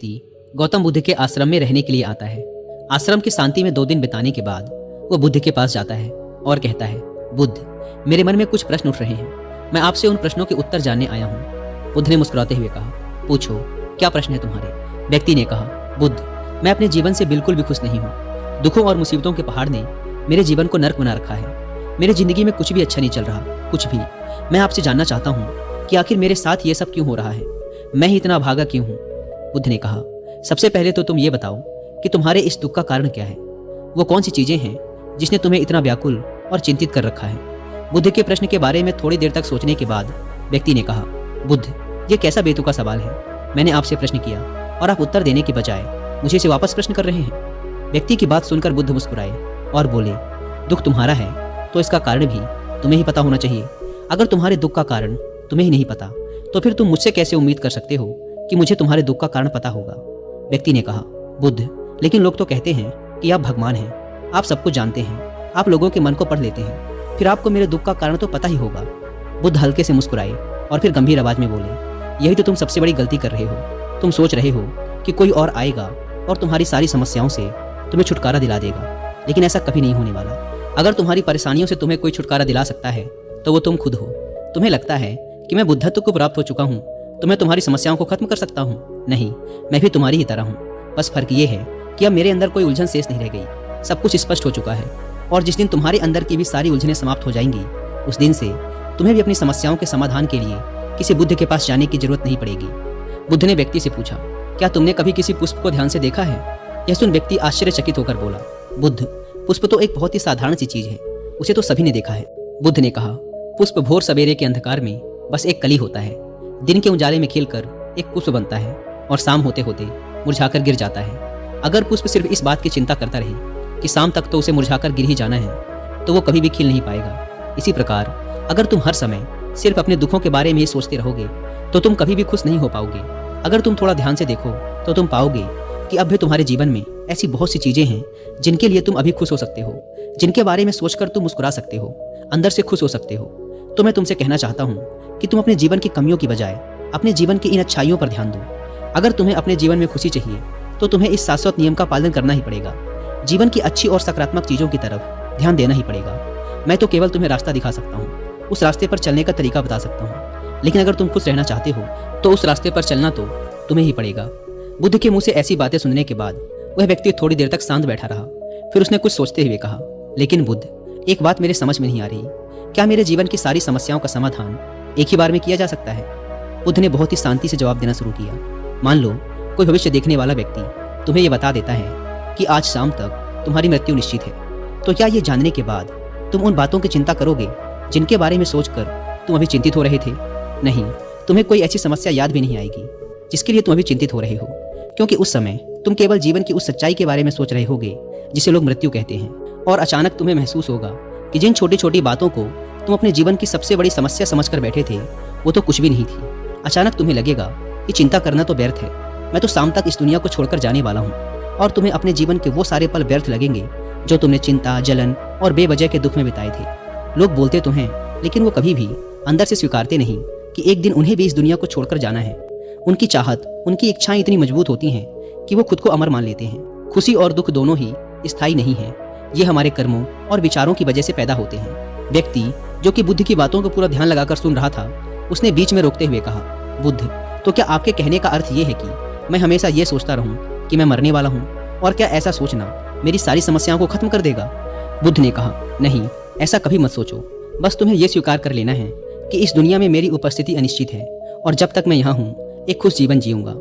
व्यक्ति गौतम बुद्ध के आश्रम में रहने के लिए आता है। आश्रम की शांति में 2 दिन बिताने के बाद वो बुद्ध के पास जाता है और कहता है, बुद्ध, मेरे मन में कुछ प्रश्न उठ रहे हैं। मैं आपसे उन प्रश्नों के उत्तर जानने आया हूँ। बुद्ध ने मुस्कुराते हुए कहा, पूछो, क्या प्रश्न है तुम्हारे? व्यक्ति ने कहा, बुद्ध, मैं अपने जीवन से बिल्कुल भी खुश नहीं हूँ। दुखों और मुसीबतों के पहाड़ ने मेरे जीवन को नर्क बना रखा है। मेरी जिंदगी में कुछ भी अच्छा नहीं चल रहा, कुछ भी। मैं आपसे जानना चाहता हूँ कि आखिर मेरे साथ ये सब क्यों हो रहा है? मैं ही इतना अभागा क्यों हूँ? बुद्ध ने कहा, सबसे पहले तो तुम ये बताओ कि तुम्हारे इस दुख का कारण क्या है? वो कौन सी चीजें हैं जिसने तुम्हें इतना व्याकुल और चिंतित कर रखा है? बुद्ध के प्रश्न के बारे में थोड़ी देर तक सोचने के बाद व्यक्ति ने कहा, बुद्ध, ये कैसा बेतुका सवाल है? मैंने आपसे प्रश्न किया और आप उत्तर देने के बजाय मुझे इसे वापस प्रश्न कर रहे हैं। व्यक्ति की बात सुनकर बुद्ध मुस्कुराए और बोले, दुख तुम्हारा है तो इसका कारण भी तुम्हें ही पता होना चाहिए। अगर तुम्हारे दुख का कारण तुम्हें ही नहीं पता तो फिर तुम मुझसे कैसे उम्मीद कर सकते हो कि मुझे तुम्हारे दुख का कारण पता होगा? व्यक्ति ने कहा, बुद्ध, लेकिन लोग तो कहते हैं कि आप भगवान हैं, आप सब कुछ जानते हैं, आप लोगों के मन को पढ़ लेते हैं, फिर आपको मेरे दुख का कारण तो पता ही होगा। बुद्ध हल्के से मुस्कुराए और फिर गंभीर आवाज में बोले, यही तो तुम सबसे बड़ी गलती कर रहे हो। तुम सोच रहे हो कि कोई और आएगा और तुम्हारी सारी समस्याओं से तुम्हें छुटकारा दिला देगा, लेकिन ऐसा कभी नहीं होने वाला। अगर तुम्हारी परेशानियों से तुम्हें कोई छुटकारा दिला सकता है तो वो तुम खुद हो। तुम्हें लगता है कि मैं बुद्धत्व को प्राप्त हो चुका हूँ तो मैं तुम्हारी समस्याओं को खत्म कर सकता हूँ। नहीं, मैं भी तुम्हारी ही तरह हूँ। बस फर्क ये है कि अब मेरे अंदर कोई उलझन शेष नहीं रह गई। सब कुछ स्पष्ट हो चुका है और जिस दिन तुम्हारे अंदर की भी सारी उलझनें समाप्त हो जाएंगी उस दिन से तुम्हें भी अपनी समस्याओं के समाधान के लिए किसी बुद्ध के पास जाने की जरूरत नहीं पड़ेगी। बुद्ध ने व्यक्ति से पूछा, क्या तुमने कभी किसी पुष्प को ध्यान से देखा है? यह सुन व्यक्ति आश्चर्यचकित होकर बोला, बुद्ध, पुष्प तो एक बहुत ही साधारण सी चीज है, उसे तो सभी ने देखा है। बुद्ध ने कहा, पुष्प भोर सवेरे के अंधकार में बस एक कली होता है। दिन के उजाले में खिलकर एक पुष्प बनता है और शाम होते होते मुरझाकर गिर जाता है। अगर पुष्प सिर्फ इस बात की चिंता करता रहे कि शाम तक तो उसे मुरझाकर गिर ही जाना है तो वो कभी भी खिल नहीं पाएगा। इसी प्रकार अगर तुम हर समय सिर्फ अपने दुखों के बारे में ही सोचते रहोगे तो तुम कभी भी खुश नहीं हो पाओगे। अगर तुम थोड़ा ध्यान से देखो तो तुम पाओगे कि अब भी तुम्हारे जीवन में ऐसी बहुत सी चीजें हैं जिनके लिए तुम अभी खुश हो सकते हो, जिनके बारे में सोचकर तुम मुस्कुरा सकते हो, अंदर से खुश हो सकते हो। तो मैं तुमसे कहना चाहता हूँ कि तुम अपने जीवन की कमियों की बजाय अपने जीवन की इन अच्छाइयों पर ध्यान दो। अगर तुम्हें अपने जीवन में खुशी चाहिए तो तुम्हें इस शाश्वत नियम का पालन करना ही पड़ेगा। जीवन की अच्छी और सकारात्मक चीजों की तरफ ध्यान देना ही पड़ेगा। मैं तो केवल तुम्हें रास्ता दिखा सकता हूँ, उस रास्ते पर चलने का तरीका बता सकता हूँ, लेकिन अगर तुम खुश रहना चाहते हो तो उस रास्ते पर चलना तो तुम्हें ही पड़ेगा। बुद्ध के मुंह से ऐसी बातें सुनने के बाद वह व्यक्ति थोड़ी देर तक शांत बैठा रहा। फिर उसने कुछ सोचते हुए कहा, लेकिन बुद्ध, एक बात मेरे समझ में नहीं आ रही, क्या मेरे जीवन की सारी समस्याओं का समाधान एक ही बार में किया जा सकता है? बुद्ध ने बहुत ही शांति से जवाब देना शुरू किया। मान लो कोई भविष्य देखने वाला व्यक्ति तुम्हें यह बता देता है कि आज शाम तक तुम्हारी मृत्यु निश्चित है, तो क्या ये जानने के बाद तुम उन बातों की चिंता करोगे जिनके बारे में सोचकर तुम अभी चिंतित हो रहे थे? नहीं, तुम्हें कोई ऐसी समस्या याद भी नहीं आएगी जिसके लिए तुम अभी चिंतित हो रहे हो, क्योंकि उस समय तुम केवल जीवन की उस सच्चाई के बारे में सोच रहे होगे जिसे लोग मृत्यु कहते हैं। और अचानक तुम्हें महसूस होगा कि जिन छोटी छोटी बातों को तुम अपने जीवन की सबसे बड़ी समस्या समझकर बैठे थे वो तो कुछ भी नहीं थी। अचानक तुम्हें लगेगा कि चिंता करना तो व्यर्थ है, मैं तो शाम तक इस दुनिया को छोड़कर जाने वाला हूँ। और तुम्हें अपने जीवन के वो सारे पल व्यर्थ लगेंगे जो तुमने चिंता, जलन और बेवजह के दुख में बिताए थे। लोग बोलते तो हैं लेकिन वो कभी भी अंदर से स्वीकारते नहीं कि एक दिन उन्हें भी इस दुनिया को छोड़कर जाना है। उनकी चाहत, उनकी इच्छाएं इतनी मजबूत होती हैं कि वो खुद को अमर मान लेते हैं। खुशी और दुख दोनों ही स्थायी नहीं है, ये हमारे कर्मों और विचारों की वजह से पैदा होते हैं। व्यक्ति जो कि बुद्ध की बातों को पूरा ध्यान लगाकर सुन रहा था, उसने बीच में रोकते हुए कहा, बुद्ध, तो क्या आपके कहने का अर्थ ये है कि मैं हमेशा ये सोचता रहूं कि मैं मरने वाला हूं, और क्या ऐसा सोचना मेरी सारी समस्याओं को खत्म कर देगा? बुद्ध ने कहा, नहीं, ऐसा कभी मत सोचो। बस तुम्हें यह स्वीकार कर लेना है कि इस दुनिया में मेरी उपस्थिति अनिश्चित है और जब तक मैं यहाँ हूँ एक खुश जीवन जीऊंगा।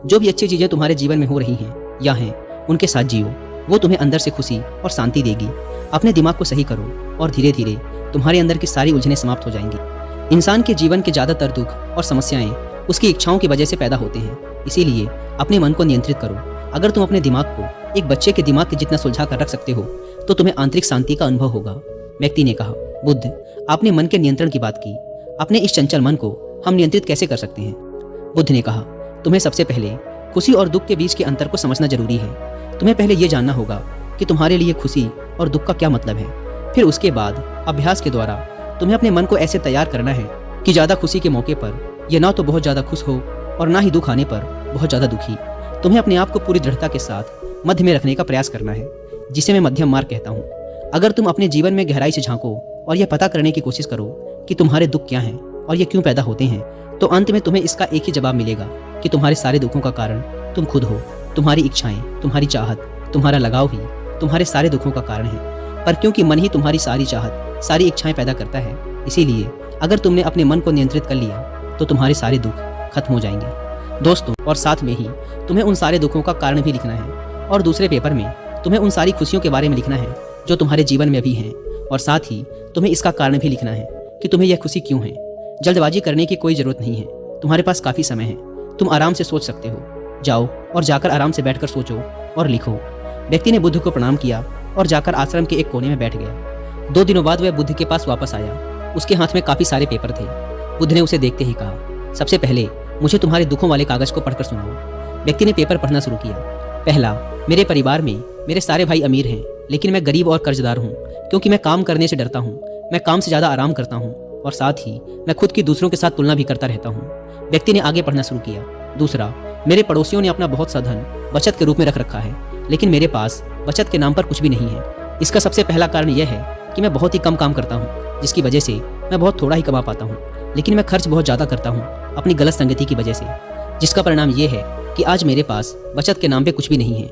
जो भी अच्छी चीजें तुम्हारे जीवन में हो रही हैं या हैं उनके साथ जियो, वो तुम्हें अंदर से खुशी और शांति देगी। अपने दिमाग को सही करो और धीरे धीरे तुम्हारे अंदर की सारी उलझनें समाप्त हो जाएंगी। इंसान के जीवन के ज्यादातर दुख और समस्याएं उसकी इच्छाओं की वजह से पैदा होते हैं, इसीलिए अपने मन को नियंत्रित करो। अगर तुम अपने दिमाग को एक बच्चे के दिमाग के जितना सुलझा कर रख सकते हो तो तुम्हें आंतरिक शांति का अनुभव होगा। व्यक्ति ने कहा, बुद्ध, आपने मन के नियंत्रण की बात की, अपने इस चंचल मन को हम नियंत्रित कैसे कर सकते हैं? बुद्ध ने कहा, तुम्हें सबसे पहले खुशी और दुख के बीच के अंतर को समझना जरूरी है। तुम्हें पहले ये जानना होगा कि तुम्हारे लिए खुशी और दुख का क्या मतलब है। फिर उसके बाद अभ्यास के द्वारा तुम्हें अपने मन को ऐसे तैयार करना है कि ज्यादा खुशी के मौके पर यह ना तो बहुत ज्यादा खुश हो और ना ही दुख आने पर बहुत ज्यादा दुखी। तुम्हें अपने आप को पूरी दृढ़ता के साथ मध्य में रखने का प्रयास करना है, जिसे मैं मध्यम मार्ग कहता हूँ। अगर तुम अपने जीवन में गहराई से झांको और यह पता करने की कोशिश करो कि तुम्हारे दुख क्या हैं और ये क्यों पैदा होते हैं, तो अंत में तुम्हें इसका एक ही जवाब मिलेगा कि तुम्हारे सारे दुखों का कारण तुम खुद हो। तुम्हारी इच्छाएं, तुम्हारी चाहत, तुम्हारा लगाव ही तुम्हारे सारे दुखों का कारण है। पर क्योंकि मन ही तुम्हारी सारी चाहत, सारी इच्छाएं पैदा करता है, इसीलिए अगर तुमने अपने मन को नियंत्रित कर लिया तो तुम्हारे सारे दुख खत्म हो जाएंगे दोस्तों। और साथ में ही तुम्हें उन सारे दुखों का कारण भी लिखना है और दूसरे पेपर में तुम्हें उन सारी खुशियों के बारे में लिखना है जो तुम्हारे जीवन में भी हैं। और साथ ही तुम्हें इसका कारण भी लिखना है कि तुम्हें यह खुशी क्यों है। जल्दबाजी करने की कोई ज़रूरत नहीं है, तुम्हारे पास काफ़ी समय है, तुम आराम से सोच सकते हो। जाओ और जाकर आराम से बैठकर सोचो और लिखो। व्यक्ति ने बुद्ध को प्रणाम किया और जाकर आश्रम के एक कोने में बैठ गया। 2 दिनों बाद वह बुद्ध के पास वापस आया। उसके हाथ में काफ़ी सारे पेपर थे। बुद्ध ने उसे देखते ही कहा, सबसे पहले मुझे तुम्हारे दुखों वाले कागज़ को पढ़कर सुनाओ। व्यक्ति ने पेपर पढ़ना शुरू किया। पहला, मेरे परिवार में मेरे सारे भाई अमीर हैं, लेकिन मैं गरीब और कर्जदार हूँ, क्योंकि मैं काम करने से डरता हूँ। मैं काम से ज़्यादा आराम करता हूँ और साथ ही मैं खुद की दूसरों के साथ तुलना भी करता रहता हूँ। व्यक्ति ने आगे पढ़ना शुरू किया। दूसरा, मेरे पड़ोसियों ने अपना बहुत सा धन बचत के रूप में रख रखा है, लेकिन मेरे पास बचत के नाम पर कुछ भी नहीं है। इसका सबसे पहला कारण यह है कि मैं बहुत ही कम काम करता हूँ, जिसकी वजह से मैं बहुत थोड़ा ही कमा पाता हूँ, लेकिन मैं खर्च बहुत ज़्यादा करता हूँ अपनी गलत संगति की वजह से, जिसका परिणाम ये है कि आज मेरे पास बचत के नाम पे कुछ भी नहीं है।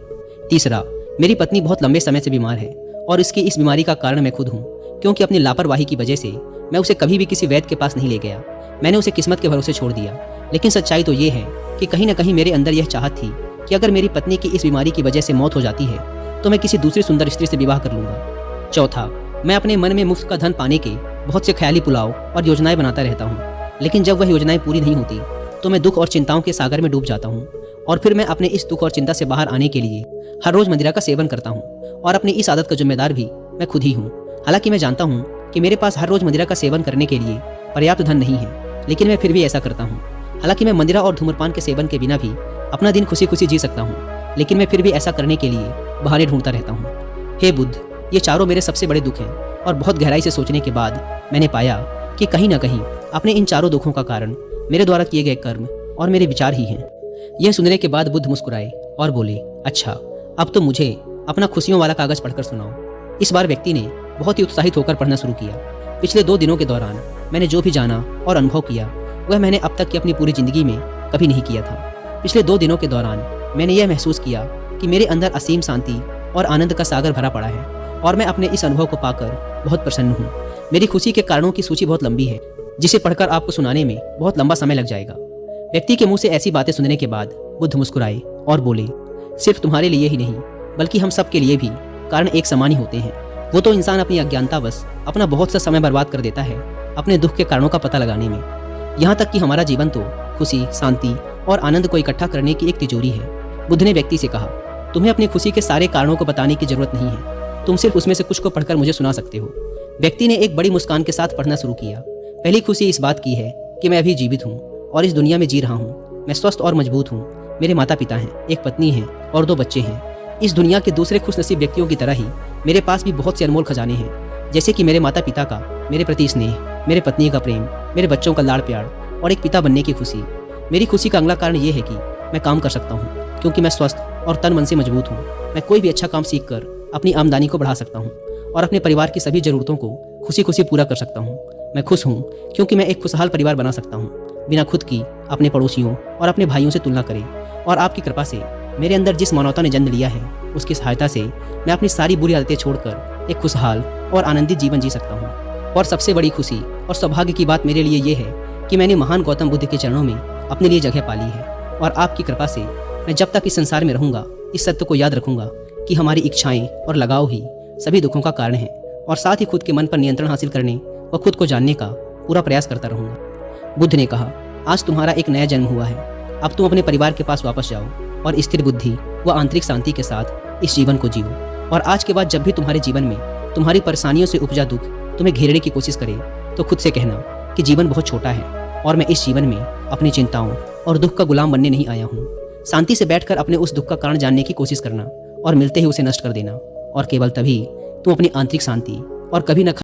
तीसरा, मेरी पत्नी बहुत लंबे समय से बीमार है और इसकी इस बीमारी का कारण मैं खुद हूँ, क्योंकि अपनी लापरवाही की वजह से मैं उसे कभी भी किसी वैद्य के पास नहीं ले गया। मैंने उसे किस्मत के भरोसे छोड़ दिया। लेकिन सच्चाई तो ये है कि कहीं ना कहीं मेरे अंदर यह चाहत थी कि अगर मेरी पत्नी की इस बीमारी की वजह से मौत हो जाती है तो मैं किसी दूसरी सुंदर स्त्री से विवाह कर लूँगा। चौथा, मैं अपने मन में मुफ्त का धन पाने के बहुत से ख्याली पुलाव और योजनाएं बनाता रहता हूँ, लेकिन जब वह योजनाएं पूरी नहीं होती तो मैं दुख और चिंताओं के सागर में डूब जाता हूँ। और फिर मैं अपने इस दुख और चिंता से बाहर आने के लिए हर रोज मदिरा का सेवन करता हूँ, और अपनी इस आदत का जिम्मेदार भी मैं खुद ही हूँ। हालांकि मैं जानता हूँ कि मेरे पास हर रोज मदिरा का सेवन करने के लिए पर्याप्त धन नहीं है, लेकिन मैं फिर भी ऐसा करता हूँ। हालांकि मैं मदिरा और धूम्रपान के सेवन के बिना भी अपना दिन खुशी खुशी जी सकता हूँ, लेकिन मैं फिर भी ऐसा करने के लिए बहाने ढूंढता रहता हूँ। हे बुद्ध, ये चारों मेरे सबसे बड़े दुख हैं, और बहुत गहराई से सोचने के बाद मैंने पाया कि कहीं ना कहीं अपने इन चारों दुखों का कारण मेरे द्वारा किए गए कर्म और मेरे विचार ही हैं। यह सुनने के बाद बुद्ध मुस्कुराए और बोले, अच्छा, अब तो मुझे अपना खुशियों वाला कागज पढ़कर सुनाओ। इस बार व्यक्ति ने बहुत ही उत्साहित होकर पढ़ना शुरू किया। पिछले 2 दिनों के दौरान मैंने जो भी जाना और अनुभव किया वह मैंने अब तक की अपनी पूरी जिंदगी में कभी नहीं किया था। पिछले 2 दिनों के दौरान मैंने यह महसूस किया कि मेरे अंदर असीम शांति और आनंद का सागर भरा पड़ा है, और मैं अपने इस अनुभव को पाकर बहुत प्रसन्न हूँ। मेरी खुशी के कारणों की सूची बहुत लंबी है, जिसे पढ़कर आपको सुनाने में बहुत लंबा समय लग जाएगा। व्यक्ति के मुंह से ऐसी बातें सुनने के बाद बुद्ध मुस्कुराए और बोले, सिर्फ तुम्हारे लिए ही नहीं बल्कि हम सब के लिए भी कारण एक समान ही होते हैं। वो तो इंसान अपनी अज्ञानतावश अपना बहुत सा समय बर्बाद कर देता है अपने दुख के कारणों का पता लगाने में। यहाँ तक कि हमारा जीवन तो खुशी, शांति और आनंद को इकट्ठा करने की एक तिजोरी है। बुद्ध ने व्यक्ति से कहा, तुम्हें अपनी खुशी के सारे कारणों को बताने की जरूरत नहीं है, तुम सिर्फ उसमें से कुछ को पढ़कर मुझे सुना सकते हो। व्यक्ति ने एक बड़ी मुस्कान के साथ पढ़ना शुरू किया। पहली खुशी इस बात की है कि मैं अभी जीवित हूँ और इस दुनिया में जी रहा हूँ। मैं स्वस्थ और मजबूत हूँ। मेरे माता पिता हैं, एक पत्नी है और 2 बच्चे हैं। इस दुनिया के दूसरे खुशनसीब व्यक्तियों की तरह ही मेरे पास भी बहुत से अनमोल खजाने हैं, जैसे कि मेरे माता पिता का मेरे प्रति स्नेह, मेरे पत्नी का प्रेम, मेरे बच्चों का लाड़ प्यार और एक पिता बनने की खुशी। मेरी खुशी का अगला कारण ये है कि मैं काम कर सकता हूँ, क्योंकि मैं स्वस्थ और तन मन से मजबूत हूँ। मैं कोई भी अच्छा काम सीख कर अपनी आमदनी को बढ़ा सकता हूँ और अपने परिवार की सभी जरूरतों को खुशी खुशी पूरा कर सकता हूँ। मैं खुश हूँ क्योंकि मैं एक खुशहाल परिवार बना सकता हूँ, बिना खुद की अपने पड़ोसियों और अपने भाइयों से तुलना करे। और आपकी कृपा से मेरे अंदर जिस मानवता ने जन्म लिया है, उसकी सहायता से मैं अपनी सारी बुरी आदतें छोड़कर एक खुशहाल और आनंदित जीवन जी सकता हूँ। और सबसे बड़ी खुशी और सौभाग्य की बात मेरे लिए ये है कि मैंने महान गौतम बुद्ध के चरणों में अपने लिए जगह पाली है। और आपकी कृपा से मैं जब तक इस संसार में रहूँगा इस सत्य को याद रखूँगा कि हमारी इच्छाएं और लगाव ही सभी दुखों का कारण है, और साथ ही खुद के मन पर नियंत्रण हासिल करने व खुद को जानने का पूरा प्रयास करता रहूँगा। बुद्ध ने कहा, आज तुम्हारा एक नया जन्म हुआ है। अब तुम अपने परिवार के पास वापस जाओ और स्थिर बुद्धि व आंतरिक शांति के साथ इस जीवन को जियो। और आज के बाद जब भी तुम्हारे जीवन में तुम्हारी परेशानियों से उपजा दुख तुम्हें घेरने की कोशिश करे, तो खुद से कहना कि जीवन बहुत छोटा है और मैं इस जीवन में अपनी चिंताओं और दुख का गुलाम बनने नहीं आया हूँ। शांति से बैठकर अपने उस दुख का कारण जानने की कोशिश करना और मिलते ही उसे नष्ट कर देना, और केवल तभी तुम अपनी आंतरिक शांति और कभी न